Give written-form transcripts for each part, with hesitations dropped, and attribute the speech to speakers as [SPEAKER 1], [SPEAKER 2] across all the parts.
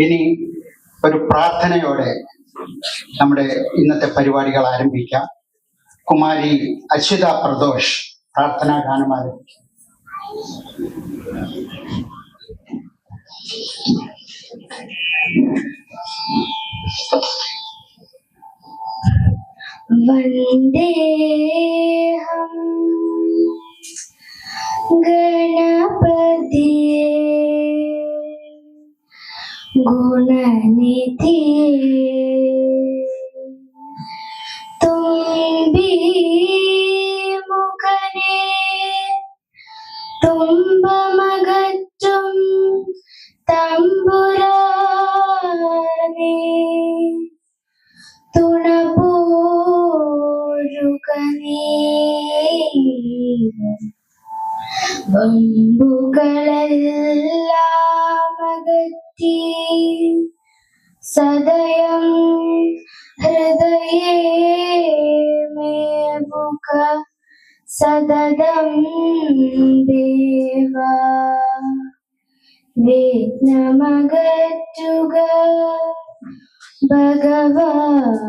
[SPEAKER 1] ഇനി ഒരു പ്രാർത്ഥനയോടെ നമ്മുടെ ഇന്നത്തെ പരിപാടികൾ ആരംഭിക്കാം. കുമാരി അശ്വിത പ്രദോഷ് പ്രാർത്ഥനാ ഗാനം ആരംഭിക്കും.
[SPEAKER 2] വന്ദേഹം ഗണപതിയേ ഗുണനിധിയേ തുമ്പീമുഖനേ തുമ്പമകറ്റും തമ്പുരാനേ തുണപോഴുകനേ വമ്പുകളെല്ലാം അകറ്റി സദയം ഹൃദയേ മേവുക സതതം ദേവ വിഘ്നമകറ്റുക ഭഗവാനേ.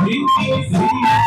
[SPEAKER 3] Thank you.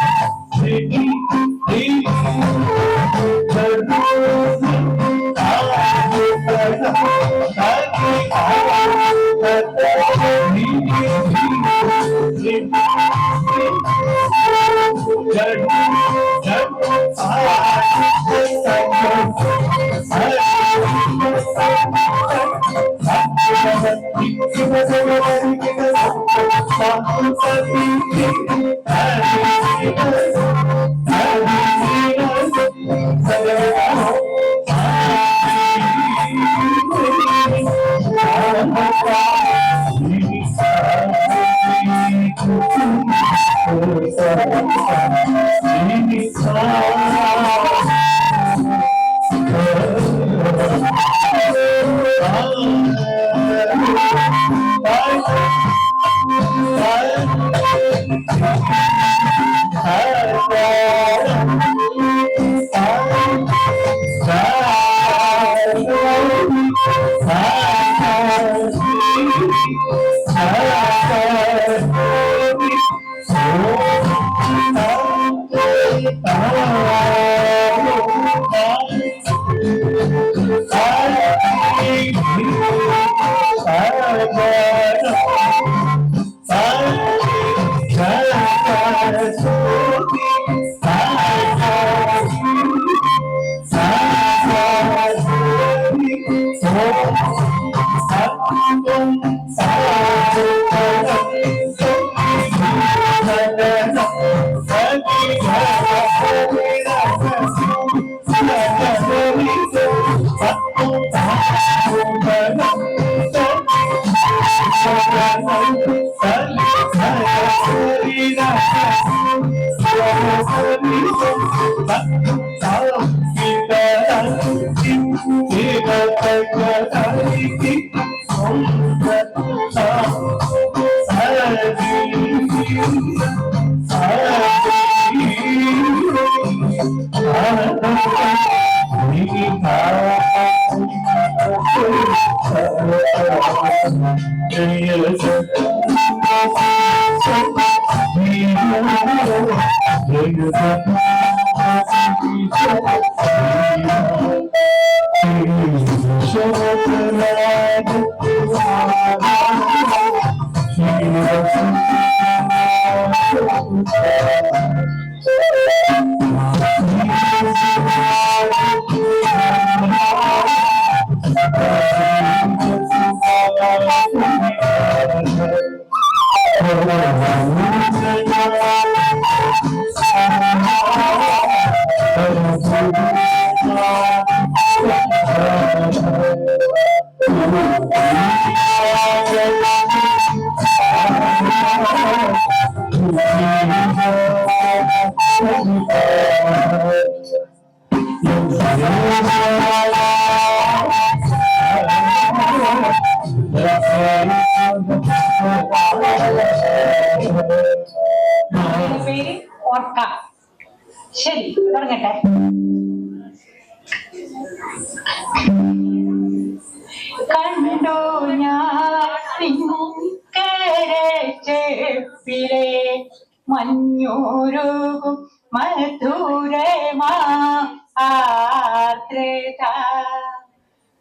[SPEAKER 3] പേര് ഓർക്ക. ശരി, തുടങ്ങട്ടെ. കണ്ടു ഞാൻ കരച്ചെപ്പിലെ മഞ്ഞൂരുകും മധുരമാ ആർദ്രത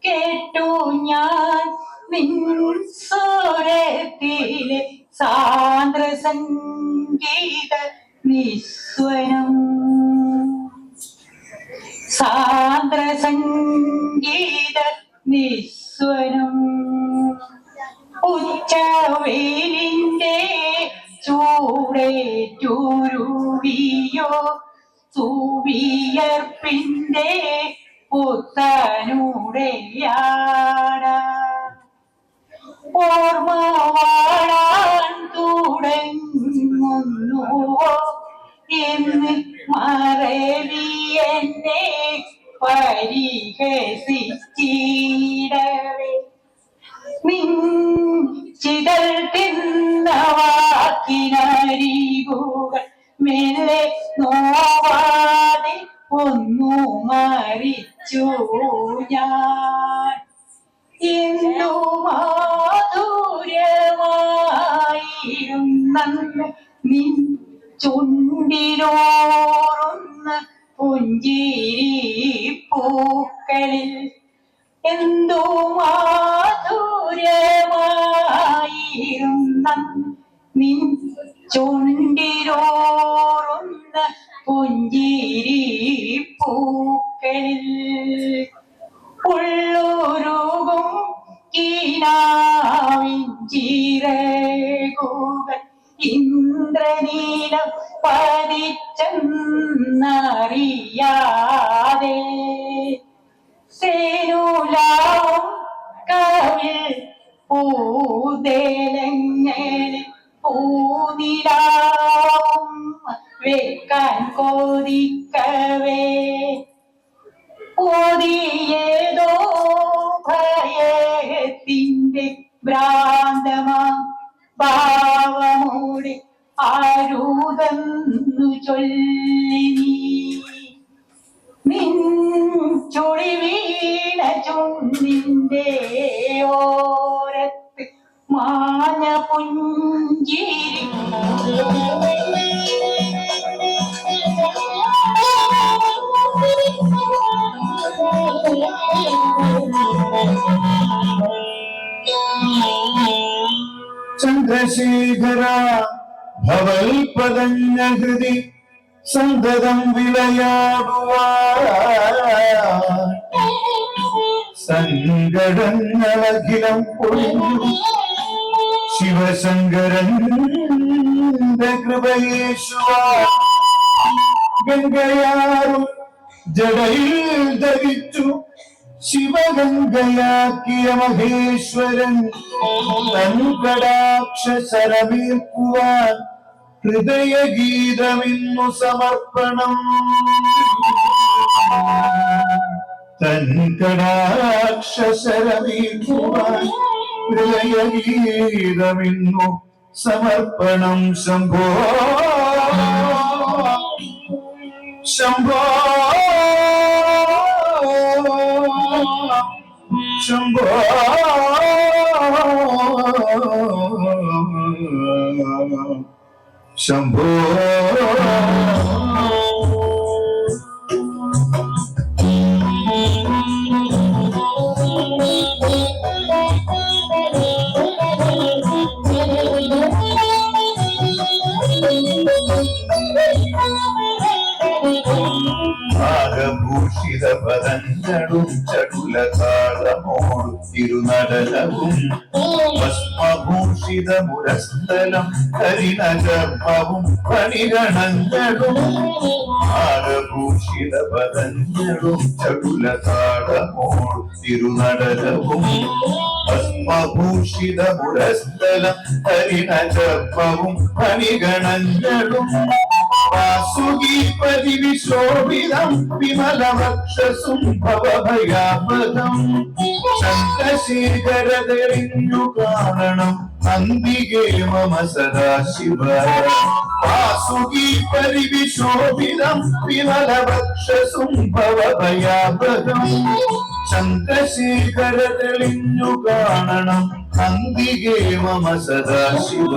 [SPEAKER 3] കേട്ടു ഞാൻ നിൻ സ്വരത്തിലെ സാന്ദ്ര സംഗീത നിസ്വനം സാന്ദ്ര സംഗീത നിസ്വനം ഉച്ചവെയിലിന്റെ ചൂടേറ്റുരുവിയോ തൂവിയർപ്പിന്റെ പുത്തനുടയാട ഓർമ്മ വാഴാൻ തുടങ്ങുന്നുവോ എന്ന് മറവി എന്നെ പരിഹസിച്ചിടവേ നിൻ ചിതൽ തിന്ന വാക്കിനരികുകൾ മെല്ലെ നോവാതെ ഒന്നു മരിച്ചു ഞാൻ എന്നു മാധുര്യമായിരുന്ന നിൻ ചുണ്ടിലോറുന്ന പുഞ്ചിരി പൂക്കളിൽ എന്തു മാധുര്യമായി നിൻ ചുണ്ടിരോറുന്ന പുഞ്ചിരി പൂക്കളിൽ ഉള്ളൊരുകും കീനാവിഞ്ചിറകുകൾ ഇന്ദ്രനീലം പതിച്ചെന്നറിയാതെ സേനുലാവും കവിൾ പൂതേലങ്ങളിൽ പൂനിലാവും വെക്കാൻ കൊതിക്കവേ ഓതിയേതോ ഭയത്തിന്റെ ഭ്രാന്തമാ ഭാവമോടെ ആരുതെന്നു ചൊല്ലി നിൻ ചൊടി വീണ ചുണ്ടിന്റെ ഓരത്ത് മാഞ്ഞ പുഞ്ചിരി
[SPEAKER 4] ചന്ദ്രശേഖര ഭവൽ പതഞ്ഞ ഹൃദി സന്തതം വിളയാടുവാൻ സങ്കടങ്ങളഖിലം പൊഴിഞ്ഞു ശിവശങ്കരന്റെ കൃപയേശുവാ ഗംഗയാറും ജടയിൽ ധരിച്ചു ശിവഗംഗയാക്കിയ മഹേശ്വരൻ തൻകടാക്ഷ ശരമേൽക്കുവാൻ ഹൃദയഗീതമിന്നു സമർപ്പണം തൻകടാക്ഷ ശരമേൽക്കുവാൻ ഹൃദയഗീതമിന്നു സമർപ്പണം ശംഭോ ശംഭോ ശംഭോ ശംഭോ ആകഭൂഷിത പദങ്ങളും ചടുല താളമോടു തിരുനടനവും ഭസ്മഭൂഷിത മുരസ്ഥലം കരിണഗർഭവും പണിഗണങ്ങളും ആകഭൂഷിത പദങ്ങളും ചടുല താളമോടു തിരുനടനവും ഭസ്മഭൂഷിത മുരസ്ഥലം കരിണഗർഭവും പണിഗണങ്ങളും വാസുകീപതി വിശോഭിതം വിമലവക്ഷസും ഭവഭയാപദം ചന്ദ്രശേഖരതെറിഞ്ഞു കാണണം അന്തികേ മമ സദാശിവ വാസുകീപതി വിശോഭിതം വിമലവക്ഷസും ഭവഭയാപദം ചന്ദ്രശേഖരതെളിഞ്ഞു കാണണം അന്തികേ മമ സദാശിവ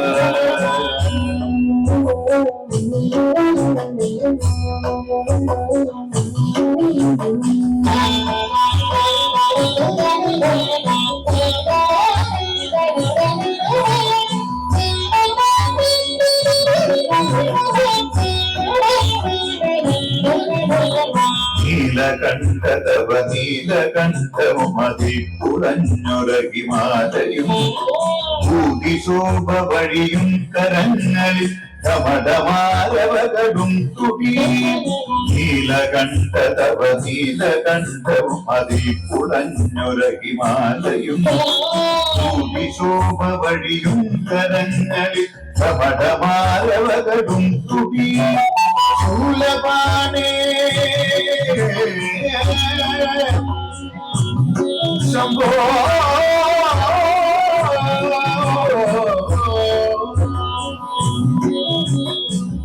[SPEAKER 4] നീലകണ്ഠതവ നീലകണ്ഠവും അതിപ്പുറഞ്ഞുറകിമാലയും ഭൂതിശോഭ വഴിയും കരങ്ങളിൽ ധമധമാരവകടും തുടി നീലകണ്ഠതവ നീലകണ്ഠവും അതിപ്പുറഞ്ഞുറകിമാലയും ഭൂതിശോഭ വഴിയും കരങ്ങളിൽ ധമധമാരവകടും തുടി ശൂലപാണേ ശംഭോ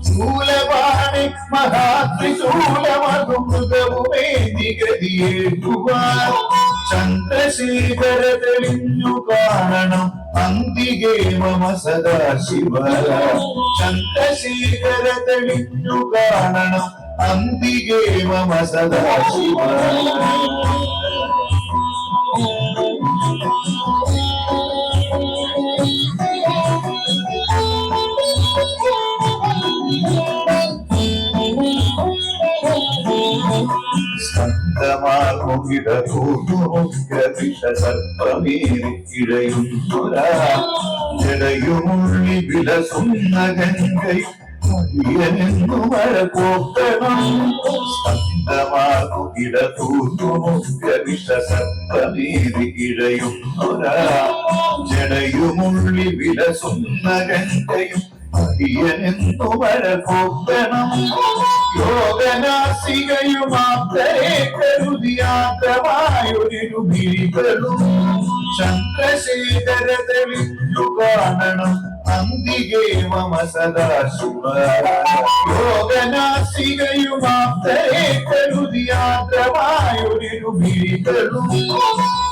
[SPEAKER 4] ശൂലപാണി മഹാത്രിശൂലമൃഗവുമേ നിഗതിയേകുവാൻ ചന്ദ്രശേഖര തെളിഞ്ഞു കാണണം അന്തികേ മമ സദാശിവ ചന്ദ്രശേഖര തെളിഞ്ഞു കാണണം അന്തികേ മമ സദാശിവ സർപ്പമേറിക്കിഴയുന്നൊരാ ജടയുമുള്ളി വിലസുന്ന ഗംഗൈ െന്നു മഴ പോക്കണം സർപ്പമേറിക്കിഴയുന്നൊരാ ജടയുമുള്ളി വിലസുന്ന ഗംഗയും അടിയനെന്നു മഴ പോക്കണം യോഗനാസികയുമാത്രേ കരുതിയാത്രമായൊരു മിഴികളും ചന്ദ്രശേഖര തെളിഞ്ഞു കാണണം അന്തികേ മമ സദാശിവ യോഗനാസികയുമാത്രേ കരുതിയാത്രമായൊരു മിഴികളും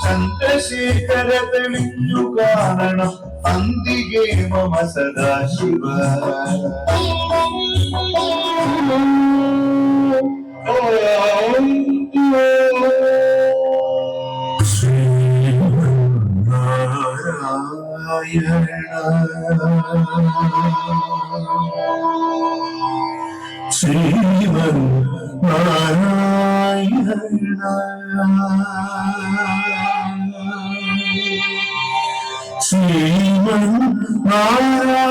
[SPEAKER 4] ചന്ദ്രശേഖര തെളിഞ്ഞു കാണണം അന്തികേ മമ സദാശിവ ശ്രീമൻ നാരായണ ശ്രീമൻ നാരായണ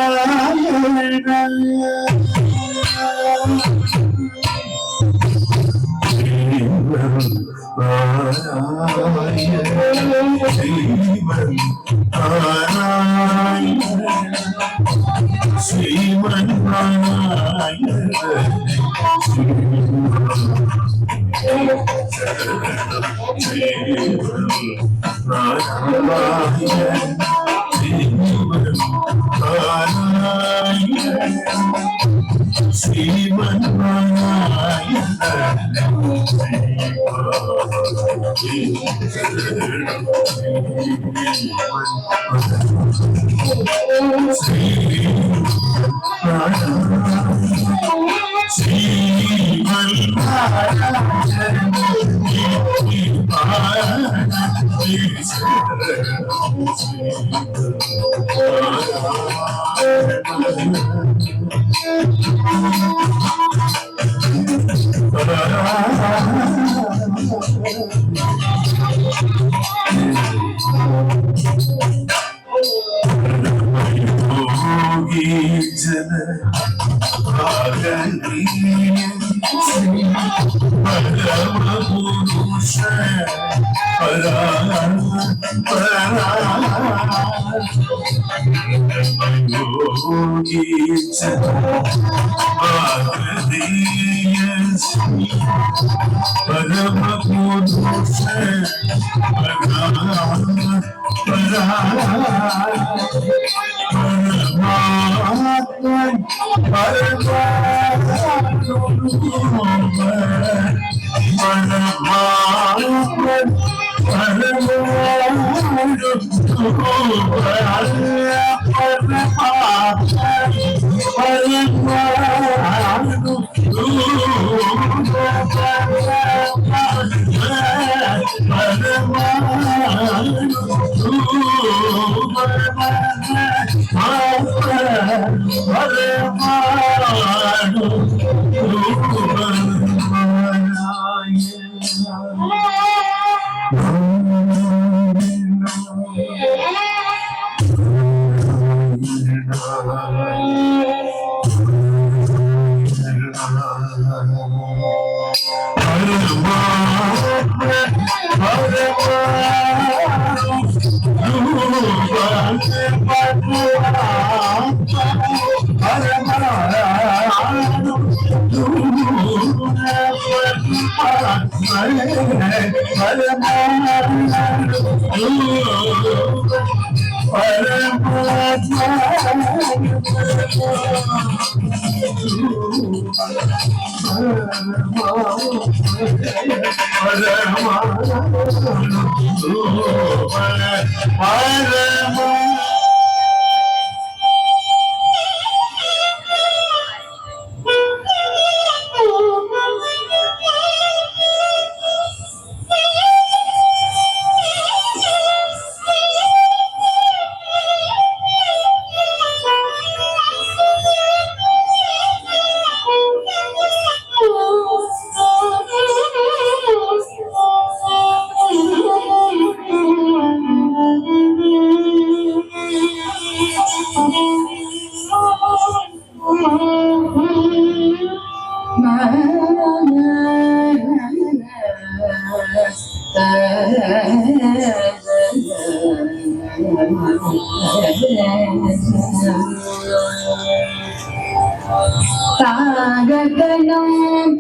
[SPEAKER 5] താഗതനം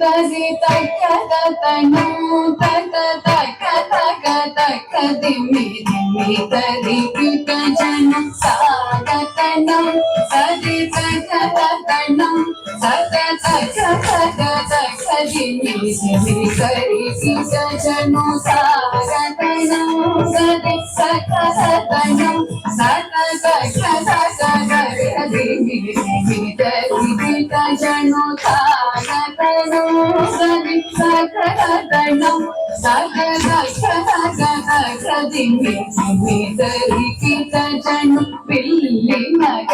[SPEAKER 5] തരി തക്കതനം തക തക തക തക ദിമി ദിമി തരി കികജനം താഗതനം തരി തക്കതനം തക തക തക തക ദിമി ദിമി തരി കികജനം താഗതനം തരി തക്കതനം തക തക തക തക ദിമി ദിമി തരി കികജനം താഗതനം തരി തക്കതനം തക തക തക തക ദിമി ദിമി തരി കികജനം പില്ലി നഗ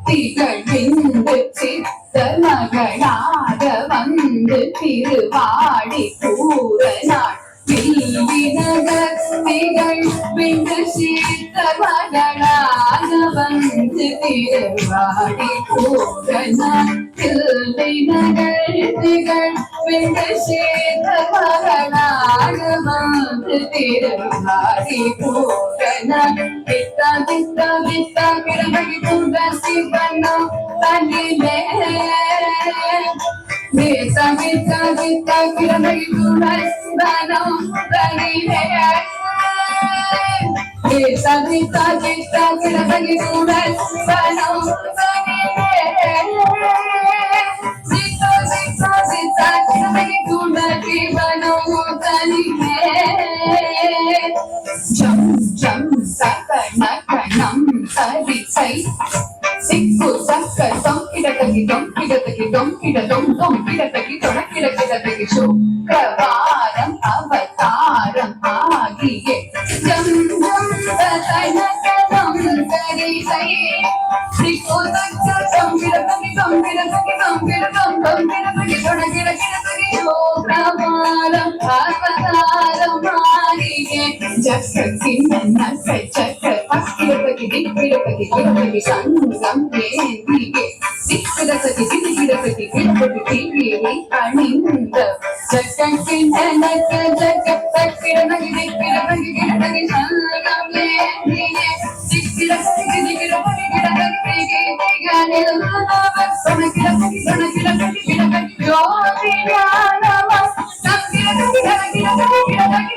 [SPEAKER 5] திகழ்ந்து சித்த மகளாக வந்து திருவாடி பூரநாள் வில்லிநகர் திகழ் விண்டு சித்த மகளாக வந்து திருவாடி பூரநாள் தில்லைநகர் திகழ் விண்டு சித்த மகளாக வந்து திருவாடி பூரநாள் வித்தா வித்தா வித்தா கிரமகி துங்க சிவனம் தன்னிலே வித்தா வித்தா வித்தா கிரமகி துங்க சிவனம் தன்னிலே வித்தா வித்தா வித்தா கிரமகி துங்க சிவனம் தன்னிலே வித்தா வித்தா வித்தா கிரமகி துங்க சிவனம் தன்னிலே ஜம் ஜம் சகனகனம் சரிசை சிக்கு சக்க தொம் கிடதகி தொம் கிடதகி தொம் கிடதொம் தொம் கிடதகி தொட கிடகிடதகி சுக்கரவாரம் அவதாரம் ஆகிய ஜம் ஜம் சகனகனம் சரிசை சிக்கு சக்க தொம் கிடதகி தொம் கிடதகி தொம் கிடதொம் தொம் கிடதகி தொட கிடகிடதகி சுக்கரவாரம் அவதாரம் ஆகிய ஜக்கத்தின் நக்க ஜக்க பக்கிடதகி திக்கிடதகி கிடதகி சங்கம் ஏந்தியே திக்கிடதகி திக்கிடதகி கிடதகி கிழியை அணிந்த ஜக்கத்தின் நக்க ஜக்க பக்கிடதகி திக்கிடதகி கிடதகி சங்கம் ஏந்தியே திக்கிடதகி திக்கிடதகி கிடதகி கிழிகளில் சனகிடதகி சனகிடதகி கிடதகி யோகியானவ சங்கிடதகி கிடதகி கிடதகி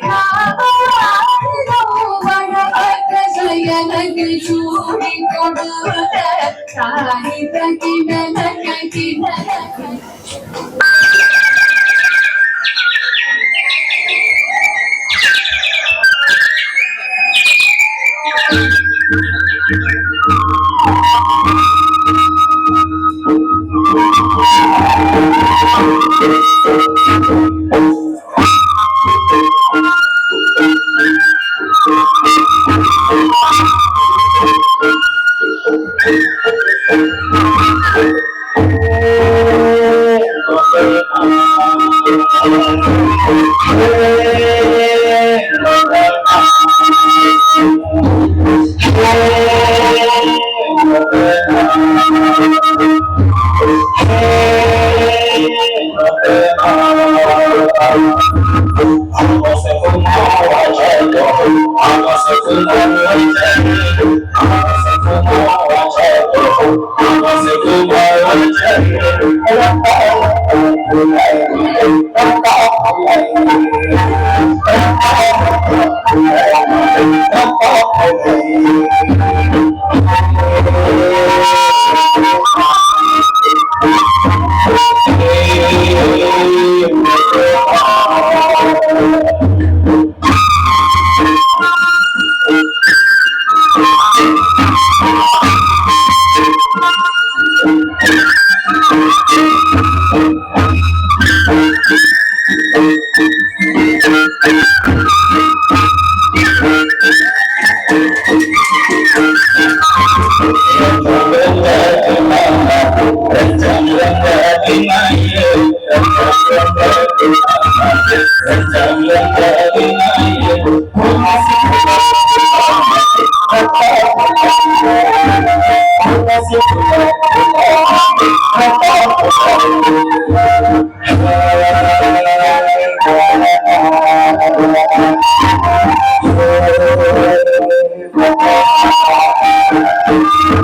[SPEAKER 5] எனக்கு சூடி கொடுத்த தாய் தகின தகின
[SPEAKER 6] Thank you.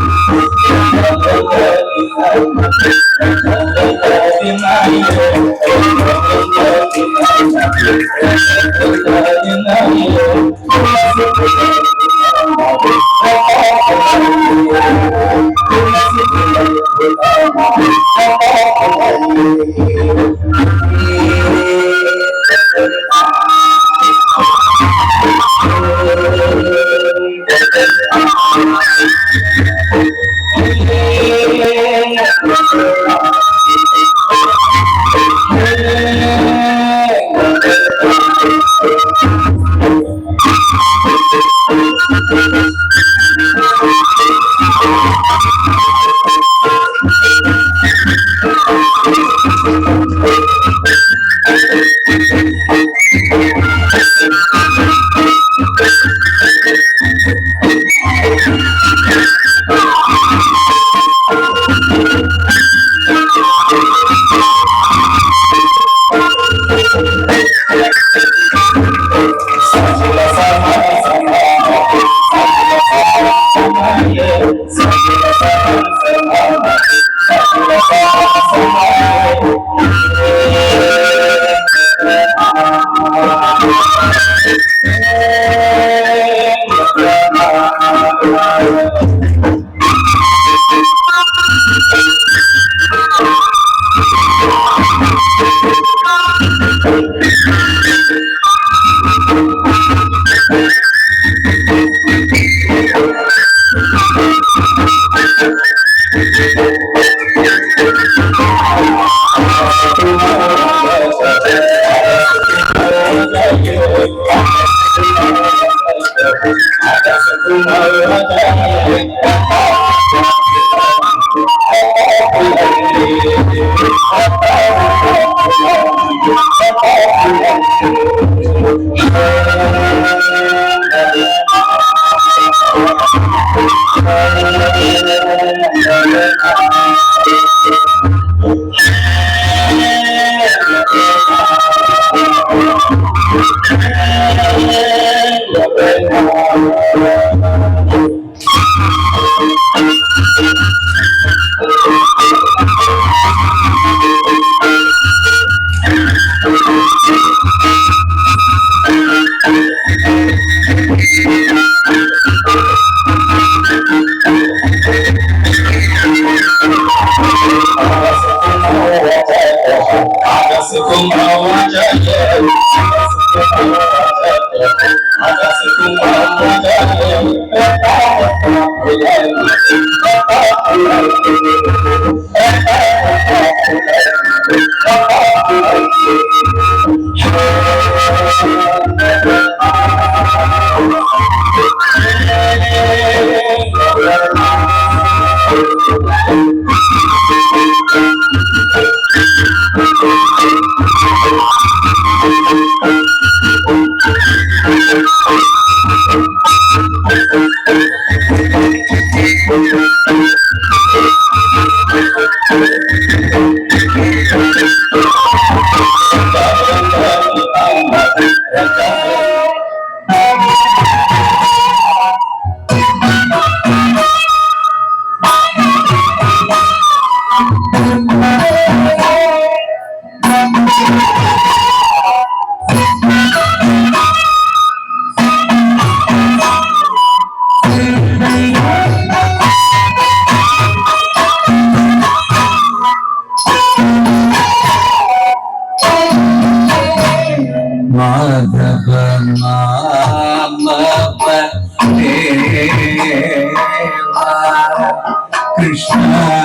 [SPEAKER 4] Krishna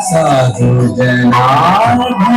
[SPEAKER 6] साधु जनार्दन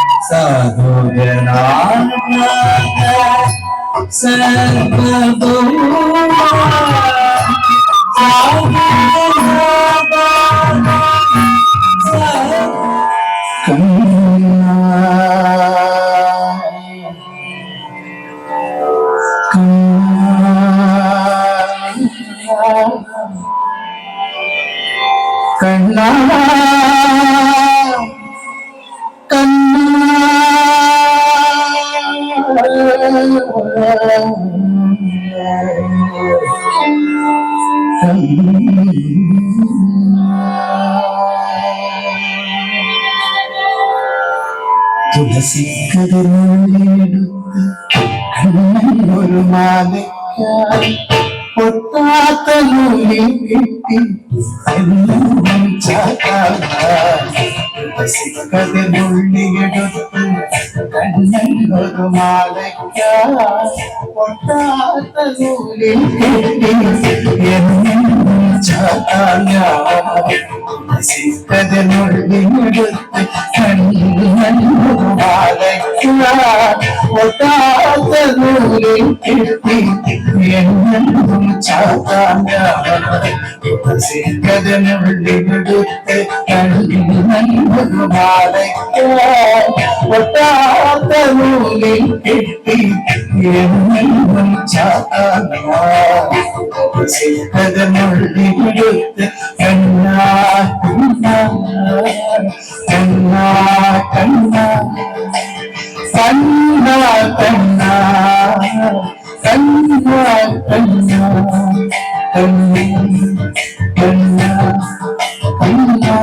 [SPEAKER 6] साधु തുളസി ഒരു മാലയ്ക്കായി പൊട്ടാത്ത നൂലിൽ കിട്ടി എന്നും കതിർന്നുള്ളിയെടുത്ത് കണ്ണൊരു മാലയ്ക്കായി പൊട്ടാത്ത നൂലിൽ കിട്ടി എന്നും കതിർന്നുള്ളിയെടുത്ത് കണ്ണൊരു മാലയ്ക്കായി പൊട്ടാത്ത നൂലിൽ കിട്ടി എന്നും കതിർന്നുള്ളിയെടുത്ത് കണ്ണൊരു മാലയ്ക്കായി പൊട്ടാത്ത നൂലിൽ കിട്ടി എന്നും കതിർന്നുള്ളിയെടുത്ത് കണ്ണാ കണ്ണാ കണ്ണാ കണ്ണാ കണ്ണാ കണ്ണാ കണ്ണാ കണ്ണാ കണ്ണാ കണ്ണാ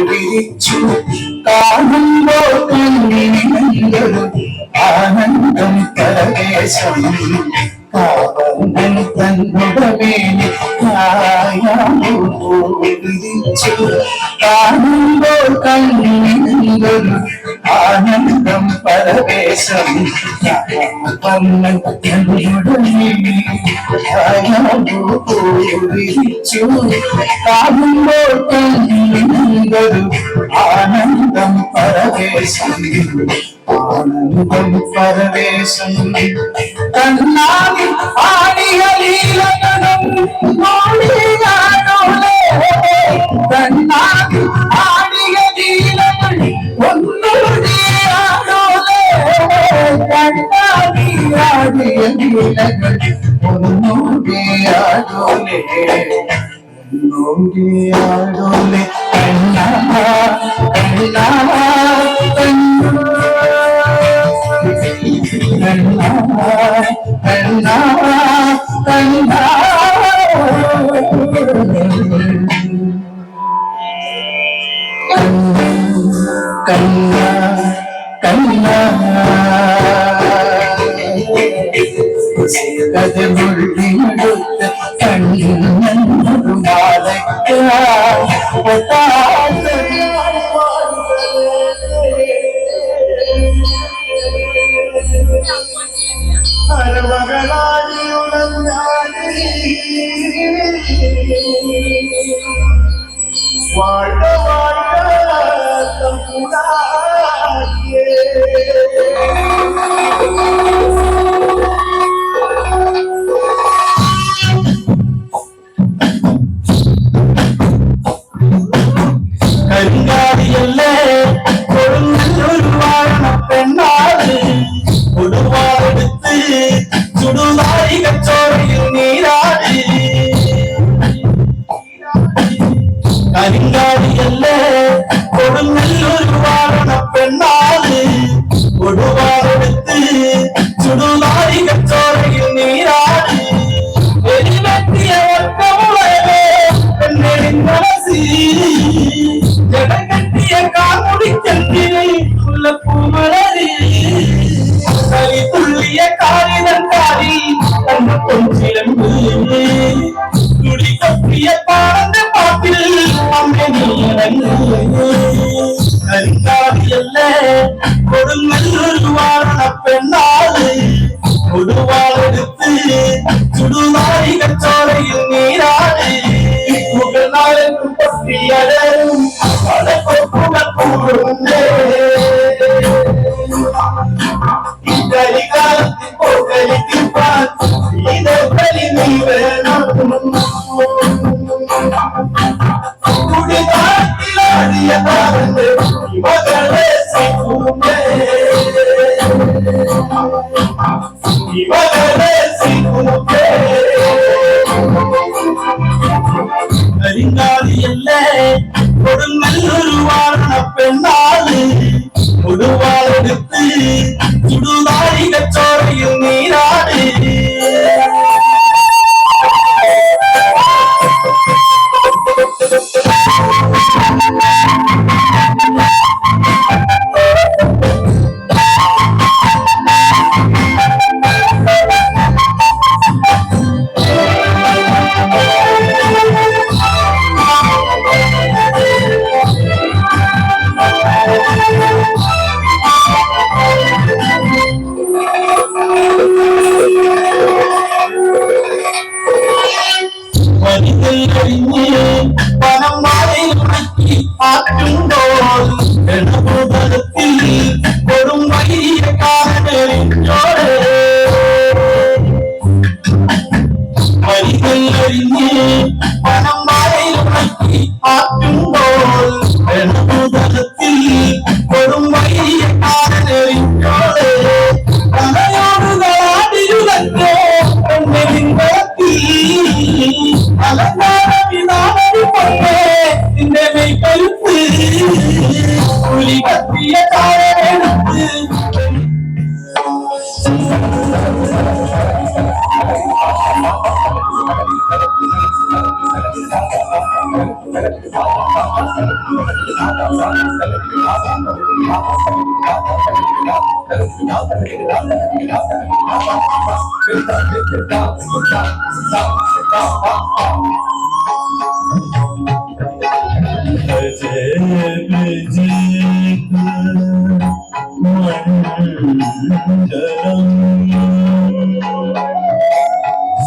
[SPEAKER 6] വിരിച്ചു കാണുമ്പോൾ കണ്ണിനൊരു ആനന്ദം പരദേശം കാവൽ തന്നുടമേനി വിരിച്ചു കാണുമ്പോൾ കണ്ണിനൊരു ആനന്ദം പരദേശം വിരിച്ചു കാണുമ്പോൾ കണ്ണിനൊരു ആനന്ദം പരദേശം ആനന്ദം പരദേശം കണ്ണാടി ആടിയ ലീലകളും നോടിയാണോളെ കണ്ണാടി ആടിയ ലീലകൾ ഒന്നുകൂടിയാണോളെ കണ്ണാടി ആടിയ ലീലകൾ ഒന്നുകൂടിയാണോളെ ഒന്നുകൂടിയാണോളെ കണ്ണാ കണ്ണാ കണ്ണാ കണ്ണാ കണ്ണാ കണ്ണാ കണ്ണാ കഥമുള്ളിടുത്ത് കണ്ണു
[SPEAKER 4] വാഴ വാഴ തമ്പുരാട്ടിയേ
[SPEAKER 6] കരിങ്കാടിയല്ലേ കൊടുങ്ങല്ലൂർ വാഴണ പെണ്ണാട് കൊടുവാടെടുത്ത് ചുടുനായി കച്ചോറയിൽ നീരാട് കരിങ്കാടിയല്ലേ കൊടുങ്ങല്ലൂർ വാഴണ പെണ്ണാട് കൊടുവാടെടുത്ത് ചുടുനായി കച്ചോറയിൽ നീരാട് എരിവെട്ടിയ ഒറ്റമുളകേ പെണ്ണിൻ മനസ്സിൽ ജടകെട്ടിയ കാമുടിക്കണ്ടിനെ മുല്ലപ്പൂമലരി കലി തുള്ളിയ കാലിനങ്കാരി കണ്ണു കൊഞ്ചിലമ്പ് കുടി കപ്പിയ പാടന്റെ പാട്ടിൽ അമ്മനീയടങ്ങ് കരിങ്കാടിയല്ലേ കൊടുങ്ങല്ലൂർ വാഴണ പെണ്ണാള് കൊടുവാളെടുത്ത് ചുടുനായി കച്ചോറയിൽ നീരാട് മുഖനാളും പൊട്ടിയടരും വളക്കൊപ്പുകൾ കൂടുന്നേ കരികാലത്തിൽ പോകലിക്കാൻ ഇതോക്കലി നീ വേണം കുടിനാട്ടിലാടിയ താരന്റെ ഇവകളെ സിക്കുമേ ഇവകളെ സിക്കുമേ കരിങ്കാടിയല്ലേ കൊടുങ്ങല്ലൂർ വാഴണ പെണ്ണാള് കൊടുവാളെടുത്ത് ചുടുനായി കച്ചോറയിൽ നീരാട് പണം മാറി ആറ്റുമ്പോൾ എണമുതലത്തിൽ കൊടും വലിയ കാരണോടെ വരികളിഞ്ഞ് പണം മാറി ആറ്റുമ്പോൾ എണമുതലത്തിൽ കൊടും വലിയ കാരണോടെ കലയോടുകളാടിയുലോ പെണ്ണിൻകത്തി അലങ്കാര വിനാമി പൊന്നെ നിന്റെ മെയ്ക്കരുത്ത് പുലി കത്തിയ കാരെടുത്ത്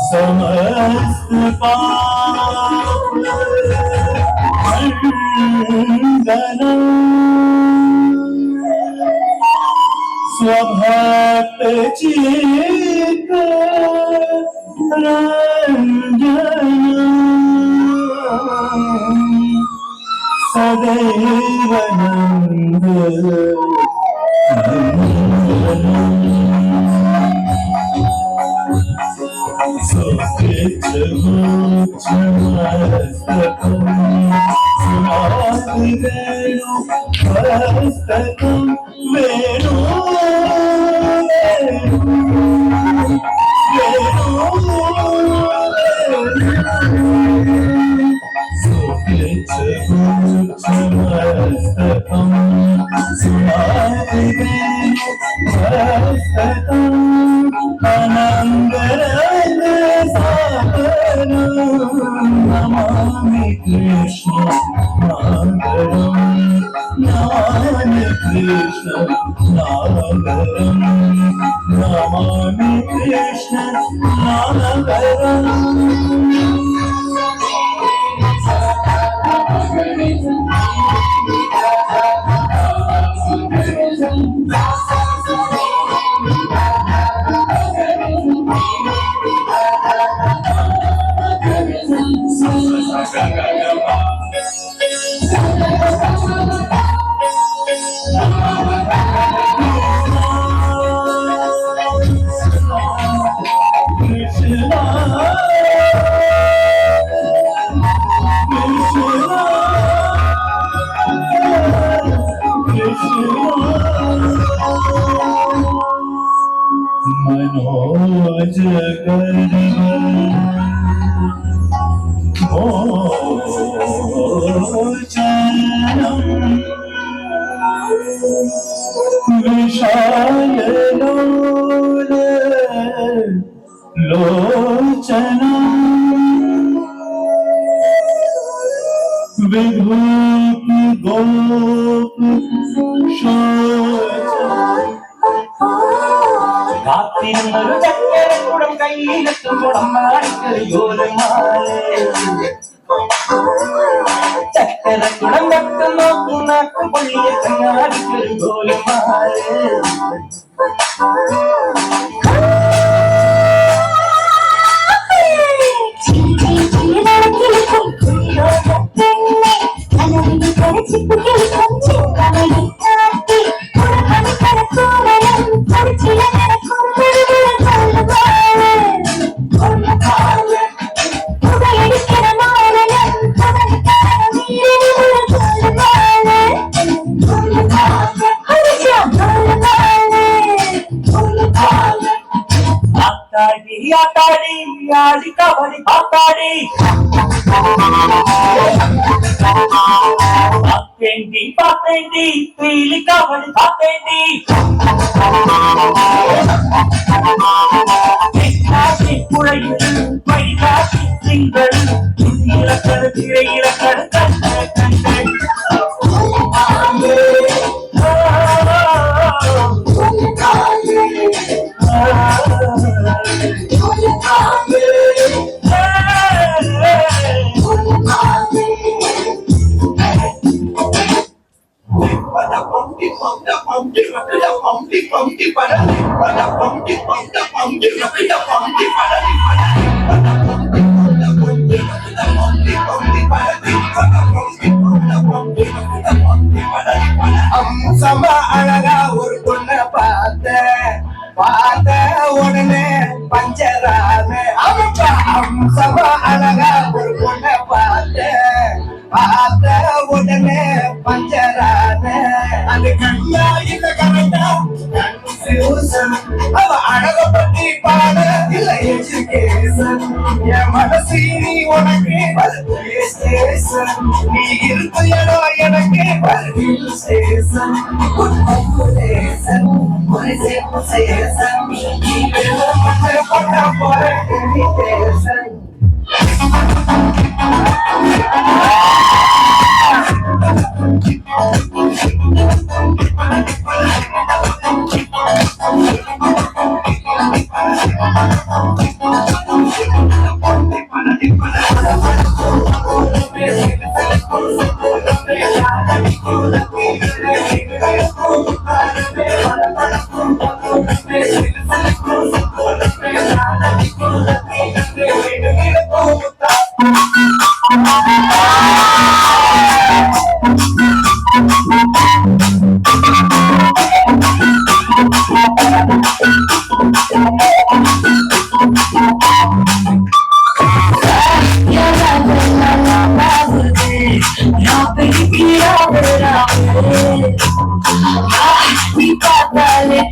[SPEAKER 6] समस्त पाप मंडलम स्वभात चेत Namami Krishna Nagaram Namami Krishna Nagaram Namami Krishna Nagaram Manoj मोचनम विशाल लोचनम विभूत गोप
[SPEAKER 7] കാത്തിരുന്നൊരു ചക്കരക്കുടം കയ്യിലെത്തുമ്പോൾ ചക്കരക്കുടം കത്ത് നോക്കി നാക്ക് പൊള്ളിയ ചങ്ങാടിക്കൊരു ഗോലമാല ஆட்டாடி ஆடி கபடி பாத்தாடி பாத்தேண்டி பாத்தேண்டி பீலி கபடி பாத்தேண்டி புழையில் வைகாசி திங்கள் இலக்கணு திரை இலக்கணு கண்ட கண்கள்
[SPEAKER 4] அம்சமா அழகா ஒரு பொண்ணை பார்த்த உடனே பஞ்சராம அவப்பா அம்சமா அழகா ஒரு பொண்ணை பார்த்த உடனே பஞ்சராம அது கண்ணா இந்த கரெக்டா அவ அழக பத்தி பாட இல்ல எஜுகேஷன் என் மனசு நீ உனக்கு நீ இருக்க இடம் எனக்கு ஸ்டேஷன் பண்ண போற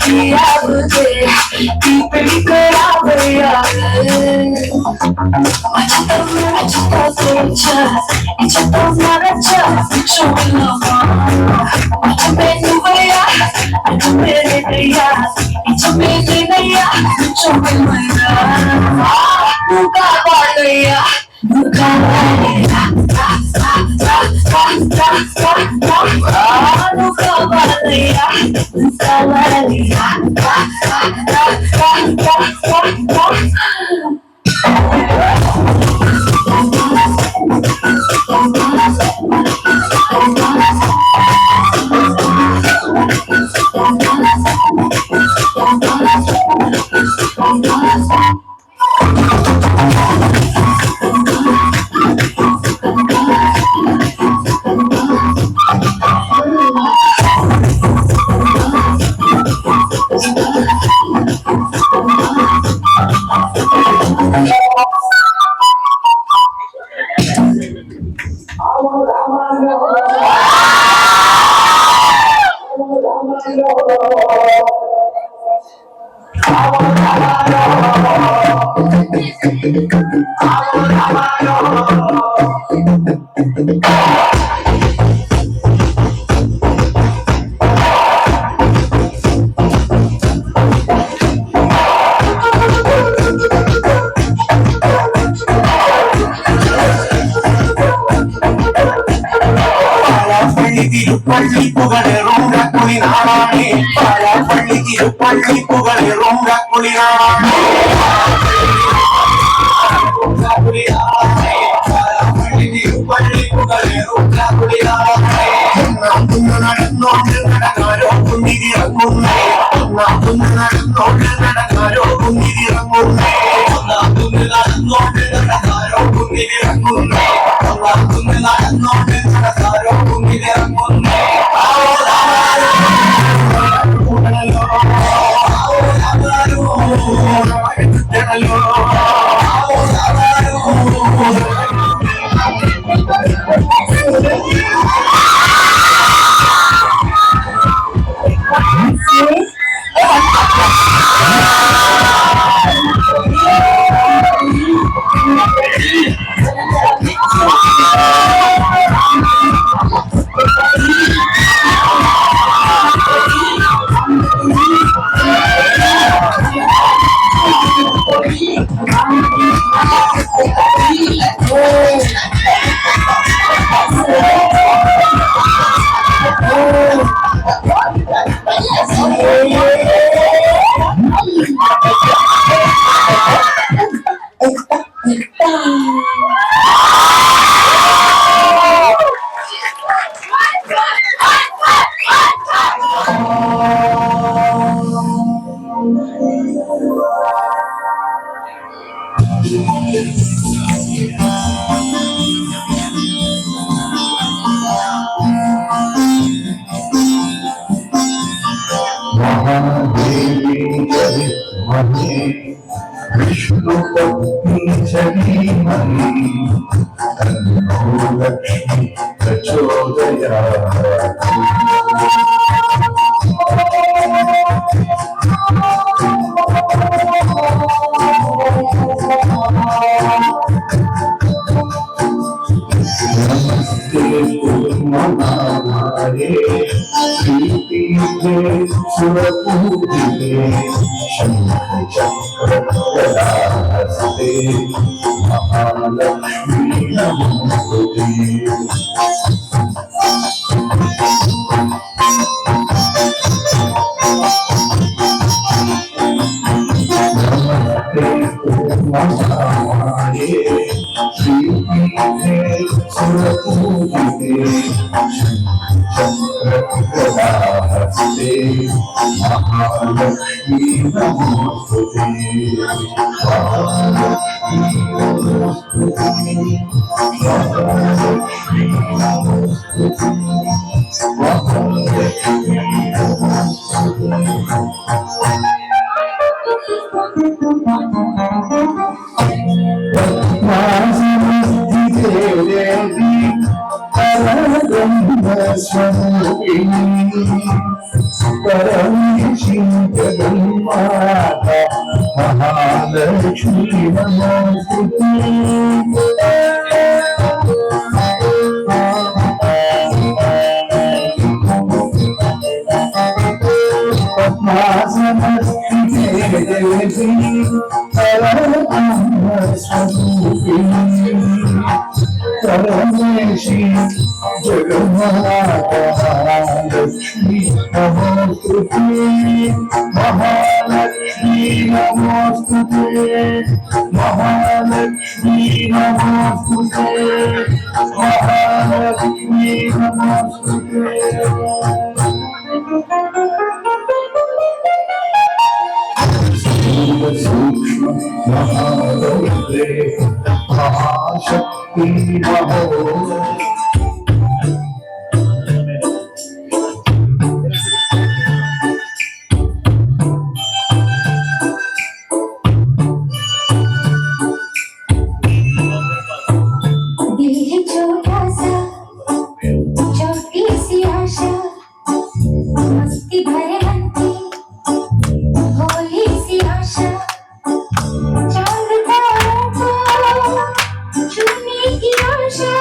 [SPEAKER 5] തീയാവുതേ തീ പിടിക്കലാവയാറ് അച്ഛത്തോ തേച്ച ഇച്ചത്തോ മറച്ച ചുവന്നമ്മ അച്ഛമ്മേനുവയാ അച്ഛമ്മേനെയ്യാ ഇച്ചമ്മേനെയ്യാ ചുവന്നയ്യാ മുഖവാളയാ മുഖവാളയാ മുഖവാളയാ
[SPEAKER 4] തിരുപ്പള്ളി പുകളേറും കുളിനാളാണേ പാലാപ്പള്ളി തിരുപ്പള്ളി പുകളേറും കുളിനാളാണേ പാലാപ്പള്ളി തിരുപ്പള്ളി പുകളേറും കുളിനാളാണേ നടന്നോണ്ട് നടന്നാരോ കുന്നിരിറങ്ങുന്നേ നടന്നോണ്ട് നടന്നാരോ കുന്നിരിറങ്ങുന്നേ നടന്നോണ്ട് നടന്നാരോ കുന്നിരിറങ്ങുന്നേ നടന്നോണ്ട് നടന്നാരോ കുന്നിരിറങ്ങുന്നേ
[SPEAKER 6] विष्णु पत्नी लक्ष्मी प्रचोदया हरे प्रीति सुरपूजिते शंख चक्र गदाहस्ते महालक्ष्मी नमोस्तुते महालक्ष्मी नमोस्तुते परम महालक्ष्मी नमोस्तुते पद्मासनस्थिते देवी परमेशी जगन्नाथलक्ष्मी नमोस्तुते महालक्ष्मी नमोस्तुते महालक्ष्मी नमोस्तुते महालक्ष्मी नमोस्तुते सूक्ष्म महादौरे महाशक्ति महो
[SPEAKER 2] दिल है छोटा सा छोटी सी आशा मस्ती भरे मन की भोली सी आशा चांद तारों को छूने की आशा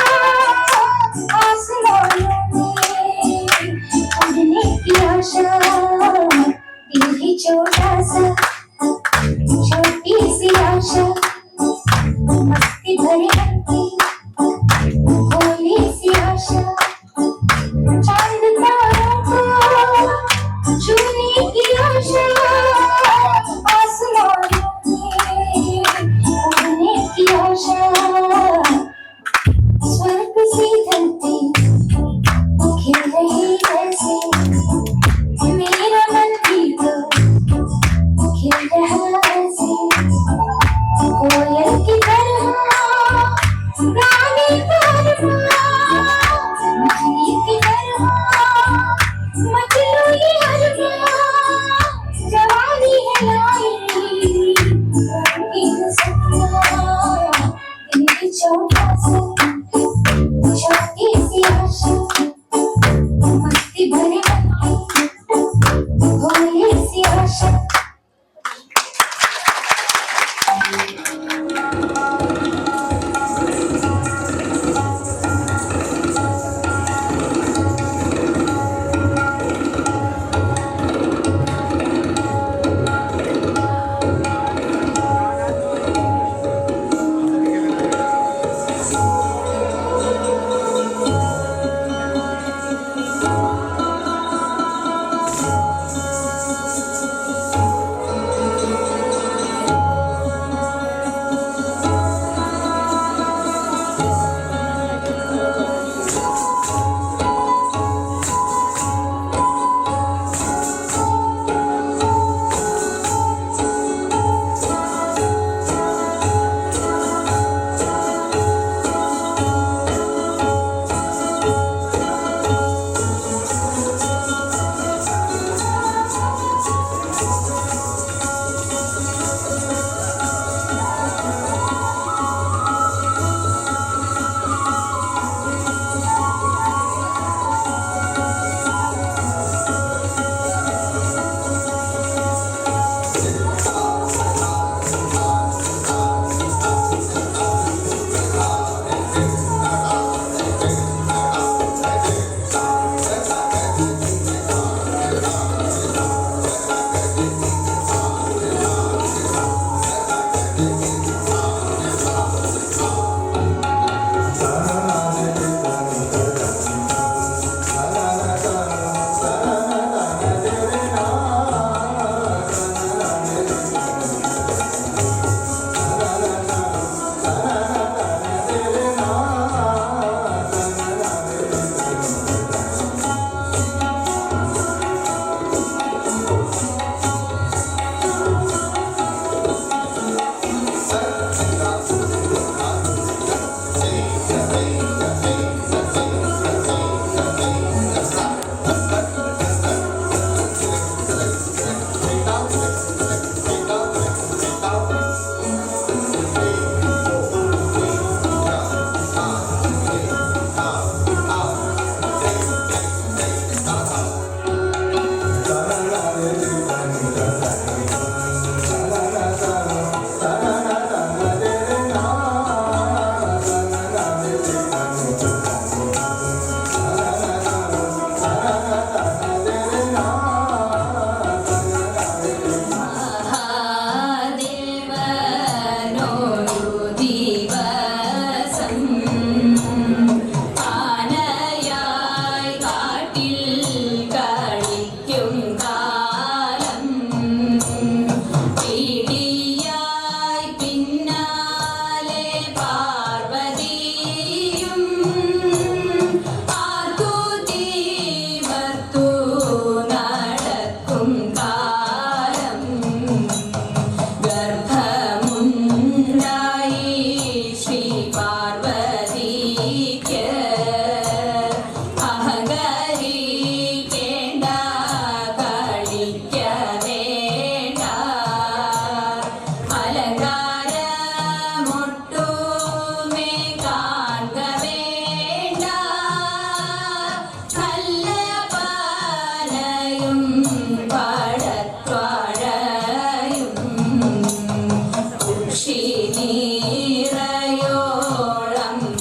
[SPEAKER 5] കുഷി നീറയോളം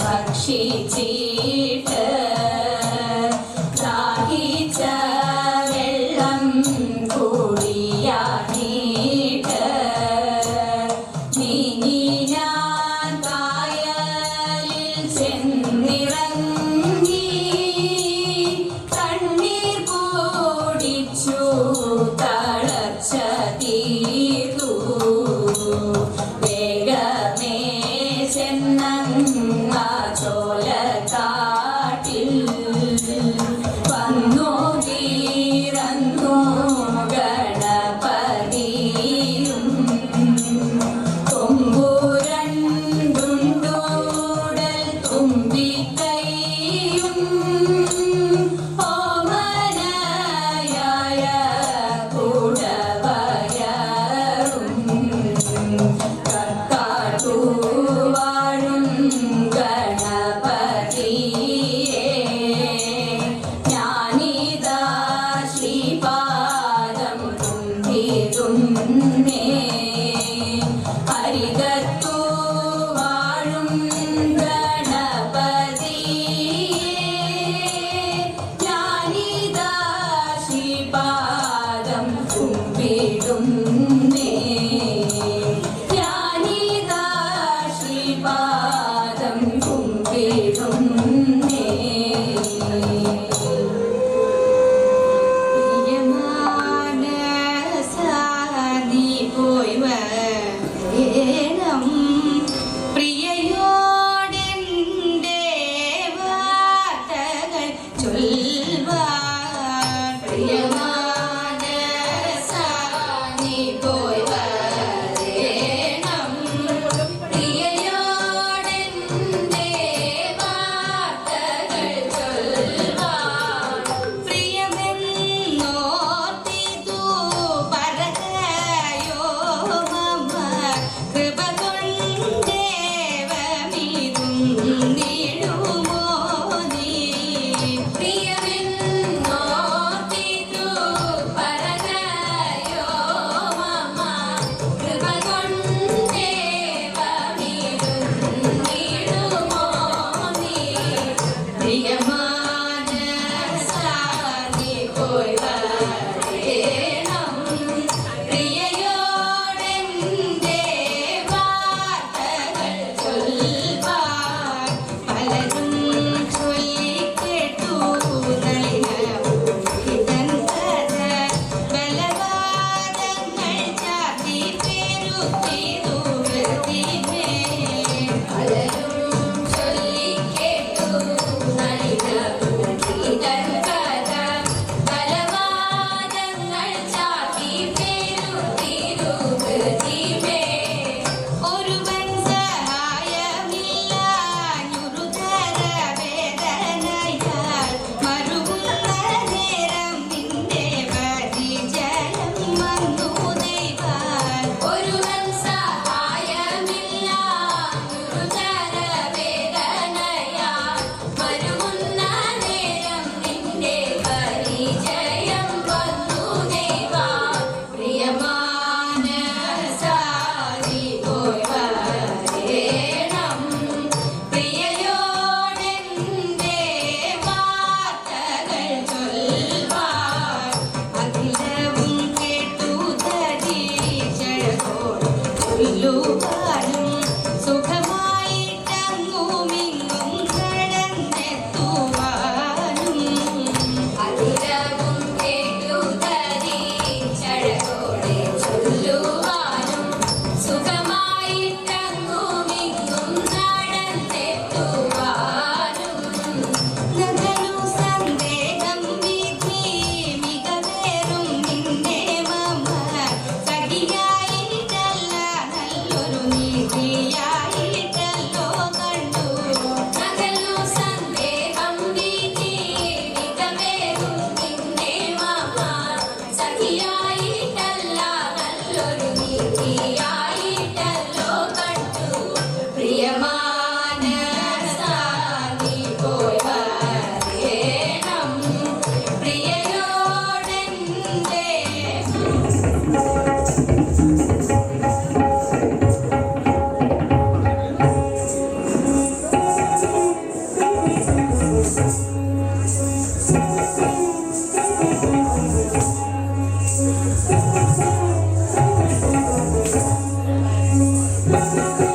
[SPEAKER 5] ഭക്ഷിച്ചിട്ട് ദാഹിച്ച വെള്ളം കൂടിയാണിട്ട് നീങ്ങി ഞാൻ കായലിൽ ചെന്നിറങ്ങി കണ്ണീർ കൂടിച്ചു തളർച്ച തീർത്തു വേഗമേ ചെന്നങ്ങ ചോലക്കാട്ടിൽ വന്നു തീരന്നു ഗണപതിയും കൊമ്പുരണ്ടുണ്ടൂടൽ തുമ്പിക്കൈയും ഓമനയായ കൂടവയറും കക്കാട്ടു വാഴും ഗണപതിയേ ഞാനിതാ ശ്രീപാദം കുമ്പിടുന്നേ ഹരികത്തു വാഴും ഗണപതിയേ ഞാനിതാ ശ്രീപാദം കുമ്പിടുന്നേ ഞാനിതാ ശ്രീപാദം കുമ്പിടുന്നേ പ്രിയമാനസാനി പോയി വരേണം പ്രിയയോടെൻ്റെ വാർത്തകൾ ചൊൽവാൻ പ്രിയമാനസാനി പോയി വരേണം പ്രിയയോടെൻ്റെ വാർത്തകൾ ചൊൽവാൻ പ്രിയമെന്നോർത്തിതു പറകയോ മമ കൃപ കൊണ്ടേവമിരുന്നിടുമോ നീ പ്രിയമെന്നോർത്തിതു പറകയോ മമ കൃപ കൊണ്ടേവമിരുന്നിടുമോ നീ പ്രിയമാനസാനി പോയി വരേണം പ്രിയയോടെൻ്റെ വാർത്തകൾ ചൊൽവാൻ പലരും ചൊല്ലിക്കേട്ടു നളിനൻ കഥ ബലവാദങ്ങൾ ചാത്തി പെരുത്തിതു വൃത്തിമേ പലരും ചൊല്ലിക്കേട്ടു നളിനൻ കഥ ബലവാദങ്ങൾ ചാത്തി പെരുത്തിതു വൃത്തിമേ ഒരുവൻ സഹായമില്ലാഞ്ഞുരുതര വേദനയാൽ മരുവുന്ന നേരം നിന്റെ പരിചയം വന്നു ദൈവാൻ ഒരുവൻ സഹായമില്ലാഞ്ഞുരുതര വേദനയാൽ മരുവുന്ന നേരം നിന്റെ പരിചയം വന്നു ദൈവാൻ പ്രിയമാനസാനി പോയി വരേണം പ്രിയയോടെൻ്റെ വാർത്തകൾ ചൊൽവാൻ അഖിലവും കേട്ടു ധരീശഴകോട് ചൊല്ലുവാനും സുഖമായിട്ടങ്ങുമിങ്ങും കടന്നെത്തുവാനും അഖിലവും കേട്ടു ധരീശഴകോടെ ചൊല്ലുവാനും സുഖമായിട്ടങ്ങുമിങ്ങും നടന്നെത്തുവാനും നഗരു സന്ദേഹം വിധി മികവേറും നിന്നെ മമ സഖിയായിട്ടല്ല നല്ലൊരു നീതി
[SPEAKER 2] Thank you.